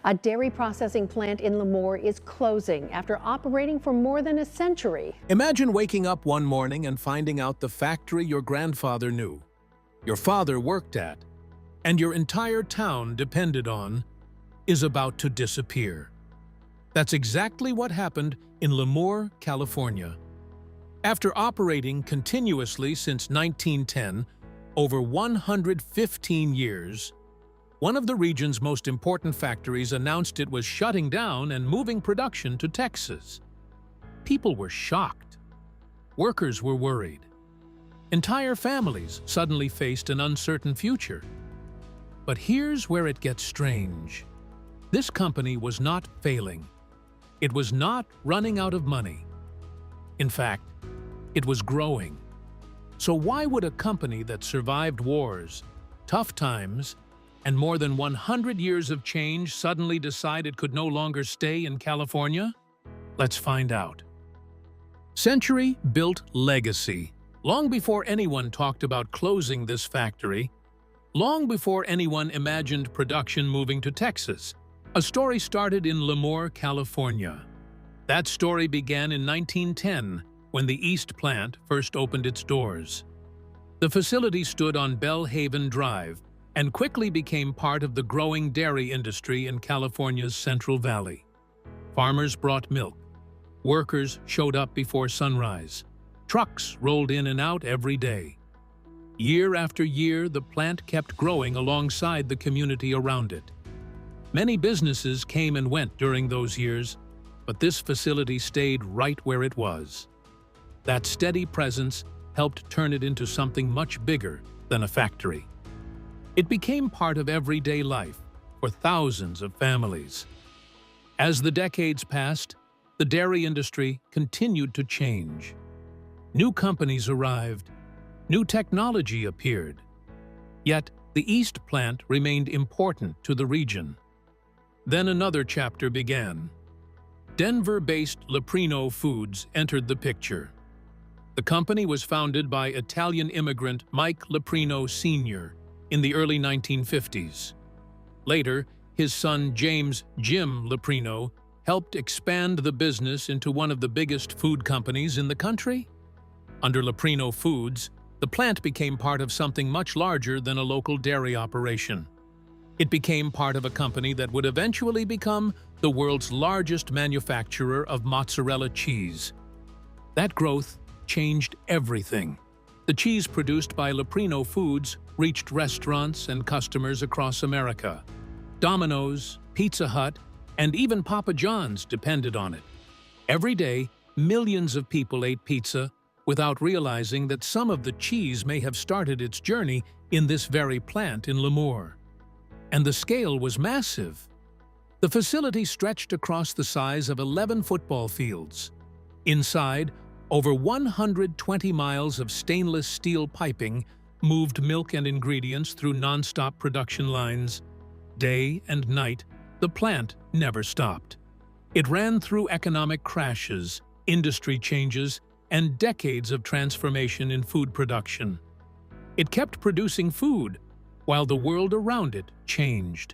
A dairy processing plant in Lemoore is closing after operating for more than a century. Imagine waking up one morning and finding out the factory your grandfather knew, your father worked at, and your entire town depended on, is about to disappear. That's exactly what happened in Lemoore, California. After operating continuously since 1910, over 115 years, one of the region's most important factories announced it was shutting down and moving production to Texas. People were shocked. Workers were worried. Entire families suddenly faced an uncertain future. But here's where it gets strange. This company was not failing. It was not running out of money. In fact, it was growing. So why would a company that survived wars, tough times, and more than 100 years of change suddenly decide it could no longer stay in California? Let's find out. Century built legacy. Long before anyone talked about closing this factory, long before anyone imagined production moving to Texas, a story started in Lemoore, California. That story began in 1910 when the East Plant first opened its doors. The facility stood on Bell Haven Drive and quickly became part of the growing dairy industry in California's Central Valley. Farmers brought milk. Workers showed up before sunrise. Trucks rolled in and out every day. Year after year, the plant kept growing alongside the community around it. Many businesses came and went during those years, but this facility stayed right where it was. That steady presence helped turn it into something much bigger than a factory. It became part of everyday life for thousands of families. As the decades passed, the dairy industry continued to change. New companies arrived, new technology appeared. Yet, the East Plant remained important to the region. Then another chapter began. Denver-based Leprino Foods entered the picture. The company was founded by Italian immigrant Mike Leprino Sr. in the early 1950s. Later, his son James "Jim" Leprino helped expand the business into one of the biggest food companies in the country. Under Leprino Foods, the plant became part of something much larger than a local dairy operation. It became part of a company that would eventually become the world's largest manufacturer of mozzarella cheese. That growth changed everything. The cheese produced by Leprino Foods reached restaurants and customers across America. Domino's, Pizza Hut, and even Papa John's depended on it. Every day, millions of people ate pizza without realizing that some of the cheese may have started its journey in this very plant in Lemoore. And the scale was massive. The facility stretched across the size of 11 football fields. Inside, over 120 miles of stainless steel piping moved milk and ingredients through non-stop production lines. Day and night, the plant never stopped. It ran through economic crashes, industry changes, and decades of transformation in food production. It kept producing food while the world around it changed.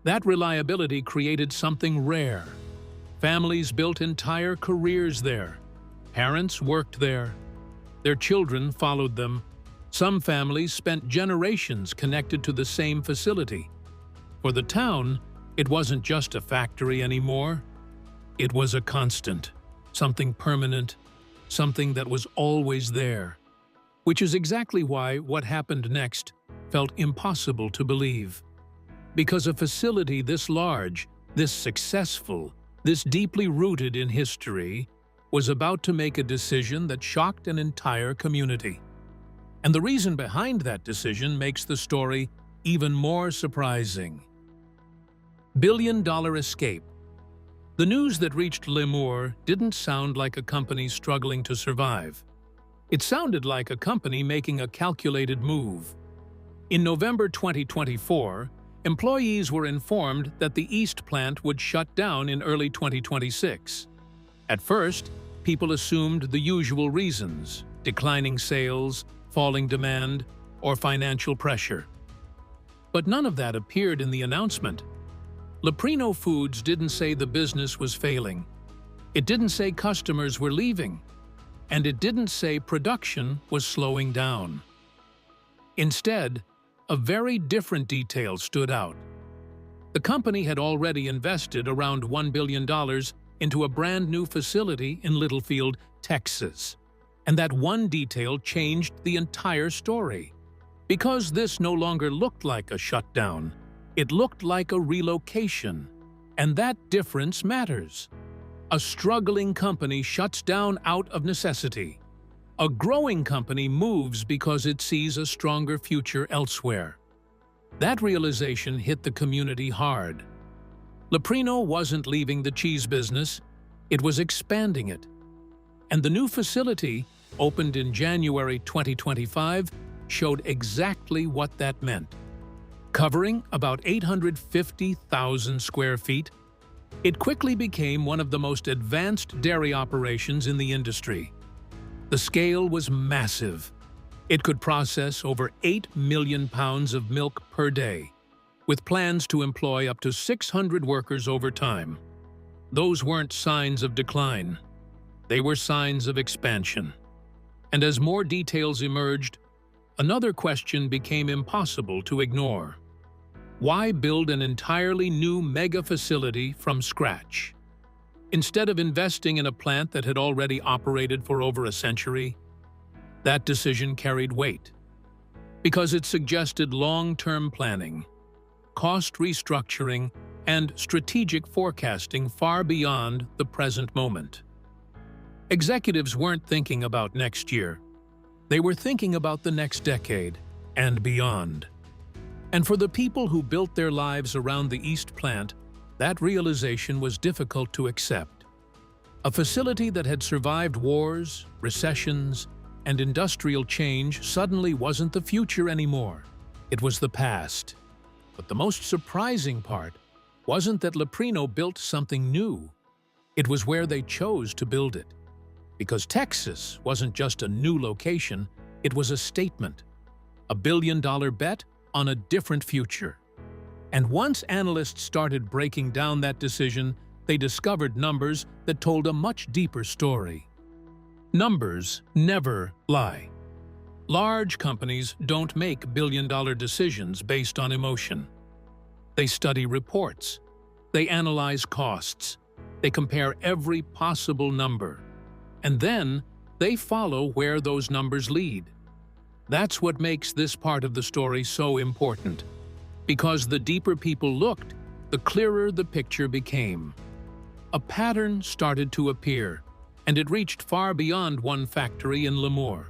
That reliability created something rare. Families built entire careers there. Parents worked there. Their children followed them. Some families spent generations connected to the same facility. For the town, it wasn't just a factory anymore. It was a constant, something permanent, something that was always there. Which is exactly why what happened next felt impossible to believe. Because a facility this large, this successful, this deeply rooted in history, was about to make a decision that shocked an entire community. And the reason behind that decision makes the story even more surprising. Billion-dollar escape. The news that reached Lemoore didn't sound like a company struggling to survive. It sounded like a company making a calculated move. In November 2024, employees were informed that the East Plant would shut down in early 2026. At first, people assumed the usual reasons: declining sales, falling demand, or financial pressure. But none of that appeared in the announcement. Leprino Foods didn't say the business was failing. It didn't say customers were leaving. And it didn't say production was slowing down. Instead, a very different detail stood out. The company had already invested around $1 billion into a brand new facility in Littlefield, Texas. And that one detail changed the entire story. Because this no longer looked like a shutdown, it looked like a relocation. And that difference matters. A struggling company shuts down out of necessity. A growing company moves because it sees a stronger future elsewhere. That realization hit the community hard. Leprino wasn't leaving the cheese business, it was expanding it. And the new facility, opened in January 2025, showed exactly what that meant. Covering about 850,000 square feet, it quickly became one of the most advanced dairy operations in the industry. The scale was massive. It could process over 8 million pounds of milk per day, with plans to employ up to 600 workers over time. Those weren't signs of decline. They were signs of expansion. And as more details emerged, another question became impossible to ignore. Why build an entirely new mega facility from scratch? Instead of investing in a plant that had already operated for over a century, that decision carried weight. Because it suggested long-term planning, cost restructuring, and strategic forecasting far beyond the present moment. Executives weren't thinking about next year. They were thinking about the next decade and beyond. And for the people who built their lives around the East Plant, that realization was difficult to accept. A facility that had survived wars, recessions, and industrial change suddenly wasn't the future anymore. It was the past. But the most surprising part wasn't that Leprino built something new. It was where they chose to build it. Because Texas wasn't just a new location, it was a statement. A billion-dollar bet on a different future. And once analysts started breaking down that decision, they discovered numbers that told a much deeper story. Numbers never lie. Large companies don't make billion-dollar decisions based on emotion. They study reports. They analyze costs. They compare every possible number. And then they follow where those numbers lead. That's what makes this part of the story so important. Because the deeper people looked, the clearer the picture became. A pattern started to appear, and it reached far beyond one factory in Lemoore.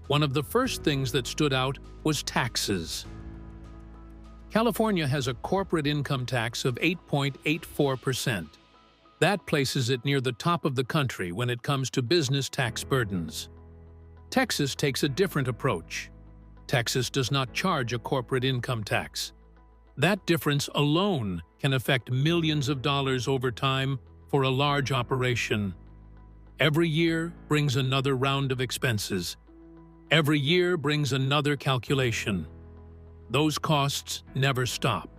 One of the first things that stood out was taxes. California has a corporate income tax of 8.84%. That places it near the top of the country when it comes to business tax burdens. Texas takes a different approach. Texas does not charge a corporate income tax. That difference alone can affect millions of dollars over time for a large operation. Every year brings another round of expenses. Every year brings another calculation. Those costs never stop.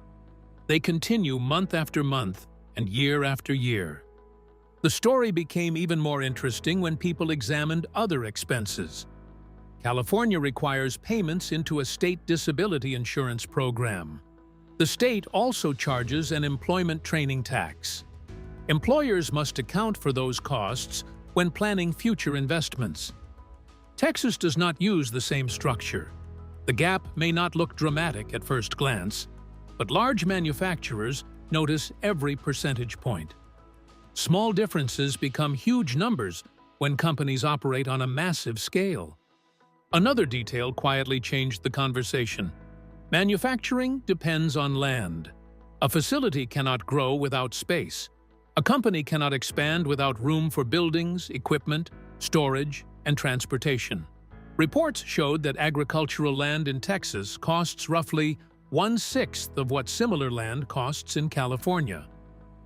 They continue month after month and year after year. The story became even more interesting when people examined other expenses. California requires payments into a state disability insurance program. The state also charges an employment training tax. Employers must account for those costs when planning future investments. Texas does not use the same structure. The gap may not look dramatic at first glance, but large manufacturers notice every percentage point. Small differences become huge numbers when companies operate on a massive scale. Another detail quietly changed the conversation. Manufacturing depends on land. A facility cannot grow without space. A company cannot expand without room for buildings, equipment, storage, and transportation. Reports showed that agricultural land in Texas costs roughly 1/6 of what similar land costs in California.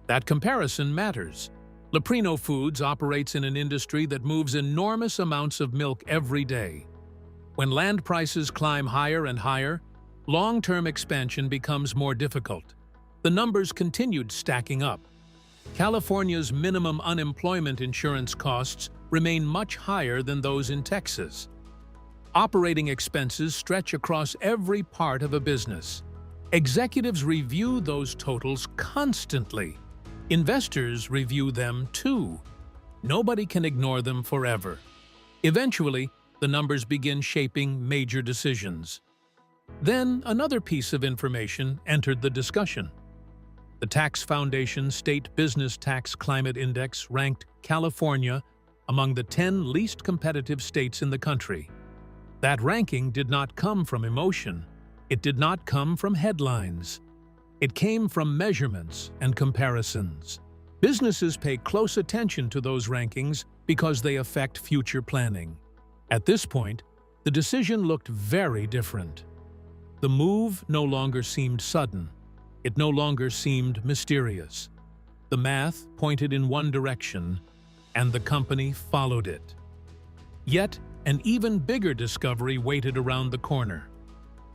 That comparison matters. Leprino Foods operates in an industry that moves enormous amounts of milk every day. When land prices climb higher and higher, long-term expansion becomes more difficult. The numbers continued stacking up. California's minimum unemployment insurance costs remain much higher than those in Texas. Operating expenses stretch across every part of a business. Executives review those totals constantly. Investors review them too. Nobody can ignore them forever. Eventually, the numbers begin shaping major decisions. Then, another piece of information entered the discussion. The Tax Foundation State Business Tax Climate Index ranked California among the 10 least competitive states in the country. That ranking did not come from emotion. It did not come from headlines. It came from measurements and comparisons. Businesses pay close attention to those rankings because they affect future planning. At this point, the decision looked very different. The move no longer seemed sudden. It no longer seemed mysterious. The math pointed in one direction, and the company followed it. Yet, an even bigger discovery waited around the corner.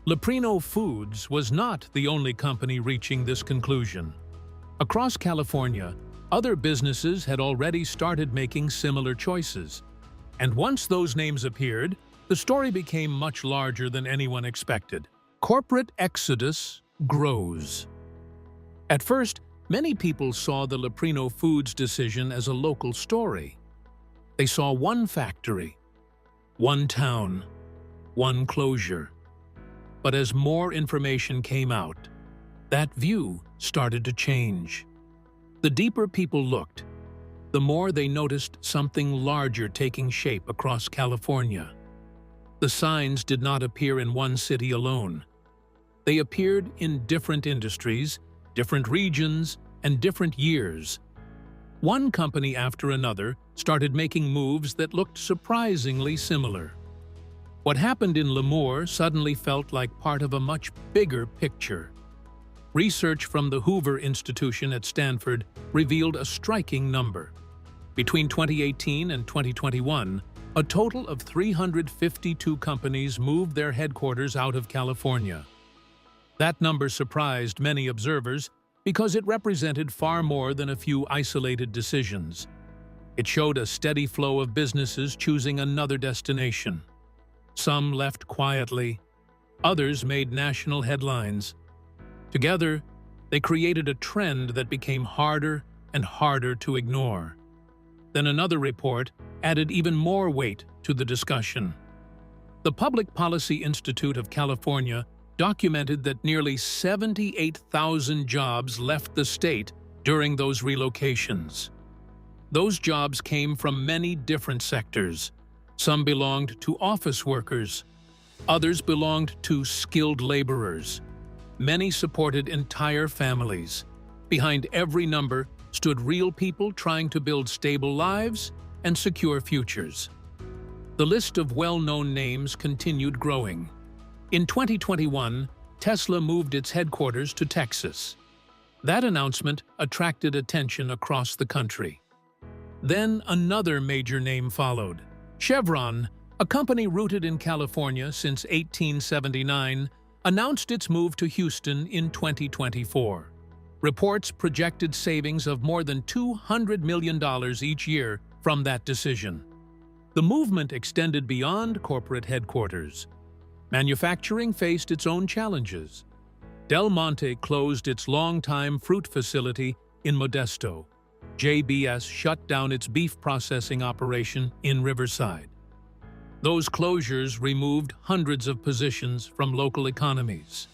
Lemoore Foods was not the only company reaching this conclusion. Across California, other businesses had already started making similar choices. And once those names appeared, the story became much larger than anyone expected. Corporate exodus grows. At first, many people saw the Lemoore Foods decision as a local story. They saw one factory, one town, one closure. But as more information came out, that view started to change. The deeper people looked, the more they noticed something larger taking shape across California. The signs did not appear in one city alone. They appeared in different industries, different regions, and different years. One company after another started making moves that looked surprisingly similar. What happened in Lemoore suddenly felt like part of a much bigger picture. Research from the Hoover Institution at Stanford revealed a striking number. Between 2018 and 2021, a total of 352 companies moved their headquarters out of California. That number surprised many observers because it represented far more than a few isolated decisions. It showed a steady flow of businesses choosing another destination. Some left quietly, others made national headlines. Together, they created a trend that became harder and harder to ignore. Then another report added even more weight to the discussion. The Public Policy Institute of California documented that nearly 78,000 jobs left the state during those relocations. Those jobs came from many different sectors. Some belonged to office workers. Others belonged to skilled laborers. Many supported entire families. Behind every number stood real people trying to build stable lives and secure futures. The list of well-known names continued growing. In 2021, Tesla moved its headquarters to Texas. That announcement attracted attention across the country. Then another major name followed. Chevron, a company rooted in California since 1879, announced its move to Houston in 2024. Reports projected savings of more than $200 million each year from that decision. The movement extended beyond corporate headquarters. Manufacturing faced its own challenges. Del Monte closed its longtime fruit facility in Modesto. JBS shut down its beef processing operation in Riverside. Those closures removed hundreds of positions from local economies.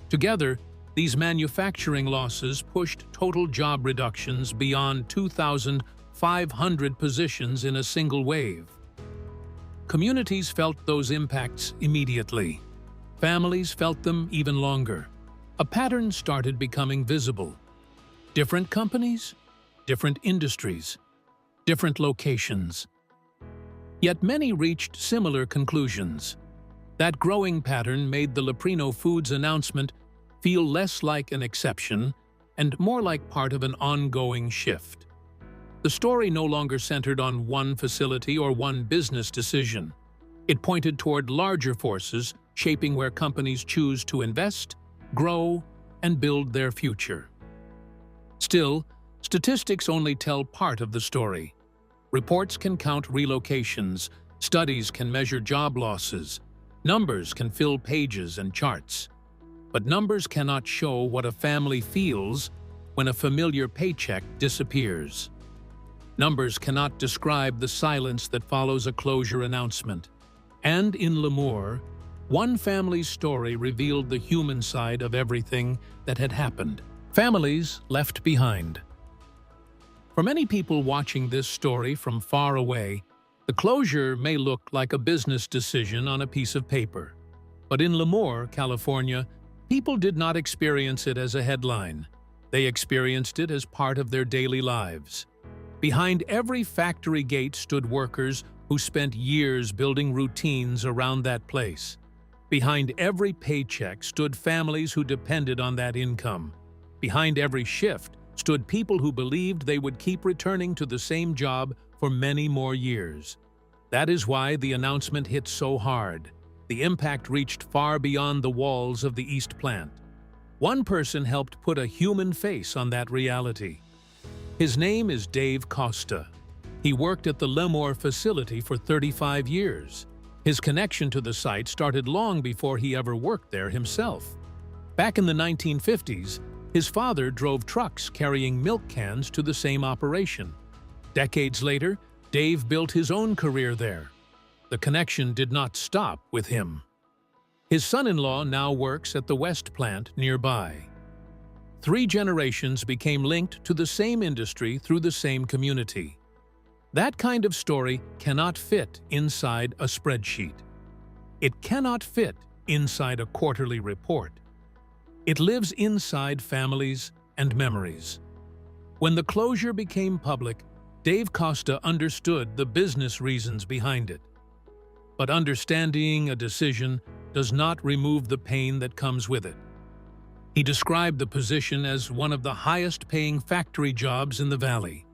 Together, these manufacturing losses pushed total job reductions beyond 2,500 positions in a single wave. Communities felt those impacts immediately. Families felt them even longer. A pattern started becoming visible. Different companies, different industries, different locations. Yet many reached similar conclusions. That growing pattern made the Lemoore Foods announcement feel less like an exception and more like part of an ongoing shift. The story no longer centered on one facility or one business decision. It pointed toward larger forces shaping where companies choose to invest, grow, and build their future. Still, statistics only tell part of the story. Reports can count relocations, studies can measure job losses, numbers can fill pages and charts. But numbers cannot show what a family feels when a familiar paycheck disappears. Numbers cannot describe the silence that follows a closure announcement. And in Lemoore, one family's story revealed the human side of everything that had happened. Families left behind. For many people watching this story from far away, the closure may look like a business decision on a piece of paper. But in Lemoore, California, people did not experience it as a headline. They experienced it as part of their daily lives. Behind every factory gate stood workers who spent years building routines around that place. Behind every paycheck stood families who depended on that income. Behind every shift stood people who believed they would keep returning to the same job for many more years. That is why the announcement hit so hard. The impact reached far beyond the walls of the East Plant. One person helped put a human face on that reality. His name is Dave Costa. He worked at the Lemoore facility for 35 years. His connection to the site started long before he ever worked there himself. Back in the 1950s, his father drove trucks carrying milk cans to the same operation. Decades later, Dave built his own career there. The connection did not stop with him. His son-in-law now works at the West Plant nearby. 3 generations became linked to the same industry through the same community. That kind of story cannot fit inside a spreadsheet. It cannot fit inside a quarterly report. It lives inside families and memories. When the closure became public, Dave Costa understood the business reasons behind it. But understanding a decision does not remove the pain that comes with it. He described the position as one of the highest-paying factory jobs in the valley.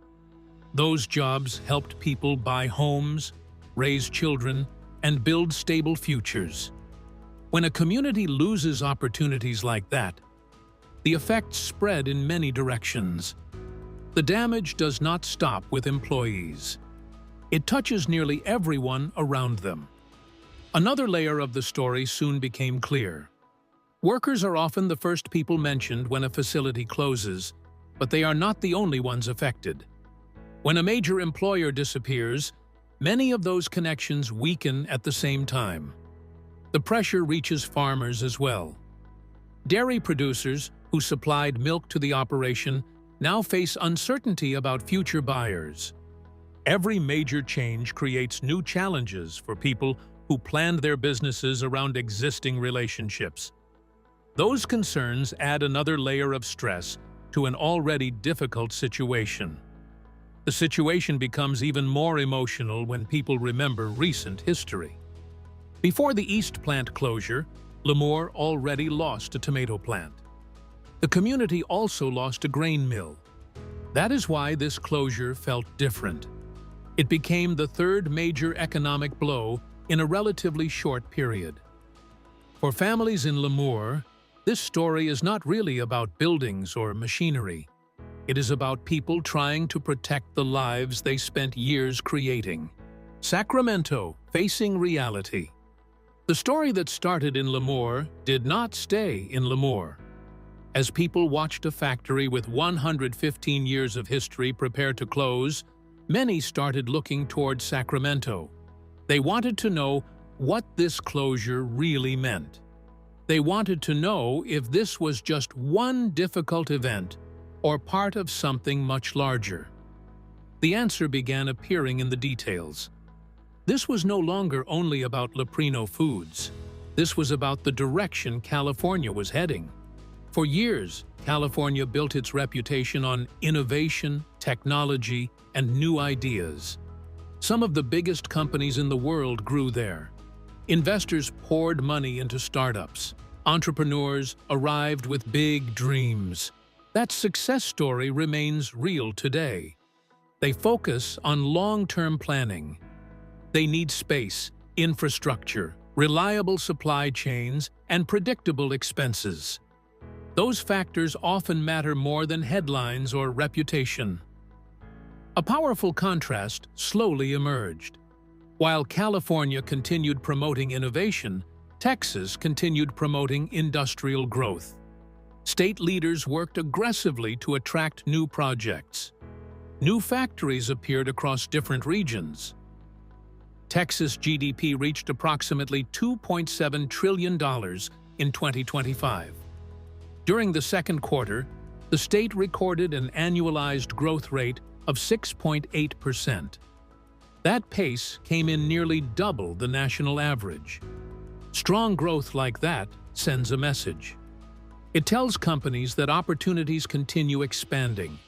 Those jobs helped people buy homes, raise children, and build stable futures. When a community loses opportunities like that, the effects spread in many directions. The damage does not stop with employees. It touches nearly everyone around them. Another layer of the story soon became clear. Workers are often the first people mentioned when a facility closes, but they are not the only ones affected. When a major employer disappears, many of those connections weaken at the same time. The pressure reaches farmers as well. Dairy producers who supplied milk to the operation now face uncertainty about future buyers. Every major change creates new challenges for people who planned their businesses around existing relationships. Those concerns add another layer of stress to an already difficult situation. The situation becomes even more emotional when people remember recent history. Before the East Plant closure, Lemoore already lost a tomato plant. The community also lost a grain mill. That is why this closure felt different. It became the third major economic blow in a relatively short period. For families in Lemoore, this story is not really about buildings or machinery. It is about people trying to protect the lives they spent years creating. Sacramento facing reality. The story that started in Lemoore did not stay in Lemoore. As people watched a factory with 115 years of history prepare to close, many started looking toward Sacramento. They wanted to know what this closure really meant. They wanted to know if this was just one difficult event or part of something much larger. The answer began appearing in the details. This was no longer only about Leprino Foods. This was about the direction California was heading. For years, California built its reputation on innovation, technology, and new ideas. Some of the biggest companies in the world grew there. Investors poured money into startups. Entrepreneurs arrived with big dreams. That success story remains real today. They focus on long-term planning. They need space, infrastructure, reliable supply chains, and predictable expenses. Those factors often matter more than headlines or reputation. A powerful contrast slowly emerged. While California continued promoting innovation, Texas continued promoting industrial growth. State leaders worked aggressively to attract new projects. New factories appeared across different regions. Texas GDP reached approximately $2.7 trillion in 2025. During the second quarter, the state recorded an annualized growth rate of 6.8%. That pace came in nearly double the national average. Strong growth like that sends a message. It tells companies that opportunities continue expanding.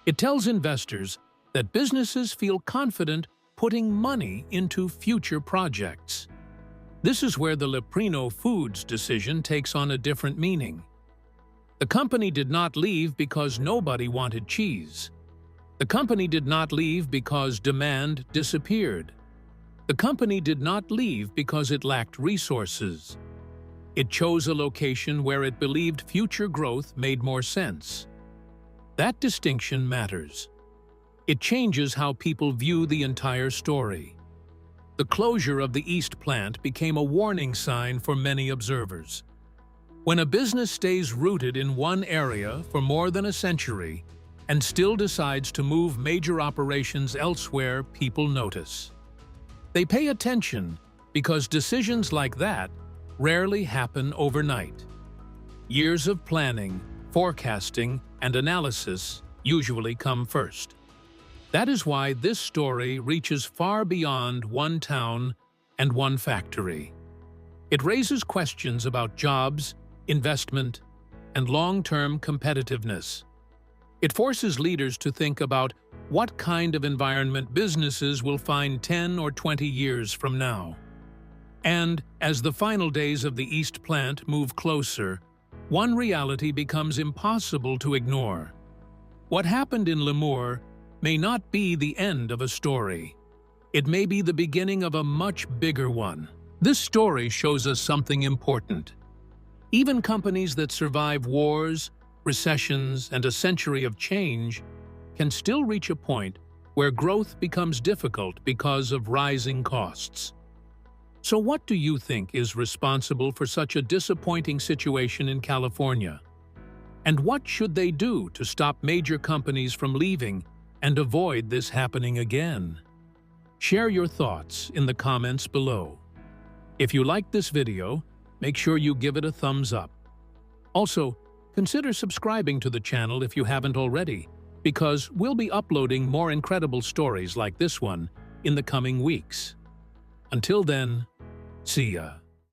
It tells investors that businesses feel confident putting money into future projects. This is where the Lemoore Foods decision takes on a different meaning. The company did not leave because nobody wanted cheese. The company did not leave because demand disappeared. The company did not leave because it lacked resources. It chose a location where it believed future growth made more sense. That distinction matters. It changes how people view the entire story. The closure of the East plant became a warning sign for many observers. When a business stays rooted in one area for more than a century and still decides to move major operations elsewhere, people notice. They pay attention because decisions like that rarely happen overnight. Years of planning, forecasting, and analysis usually come first. That is why this story reaches far beyond one town and one factory. It raises questions about jobs, investment, and long-term competitiveness. It forces leaders to think about what kind of environment businesses will find 10 or 20 years from now. And as the final days of the East plant move closer, one reality becomes impossible to ignore. What happened in Lemoore may not be the end of a story. It may be the beginning of a much bigger one. This story shows us something important. Even companies that survive wars, recessions, and a century of change can still reach a point where growth becomes difficult because of rising costs. So what do you think is responsible for such a disappointing situation in California? And what should they do to stop major companies from leaving and avoid this happening again? Share your thoughts in the comments below. If you liked this video, make sure you give it a thumbs up. Also, consider subscribing to the channel if you haven't already, because we'll be uploading more incredible stories like this one in the coming weeks. Until then, see ya.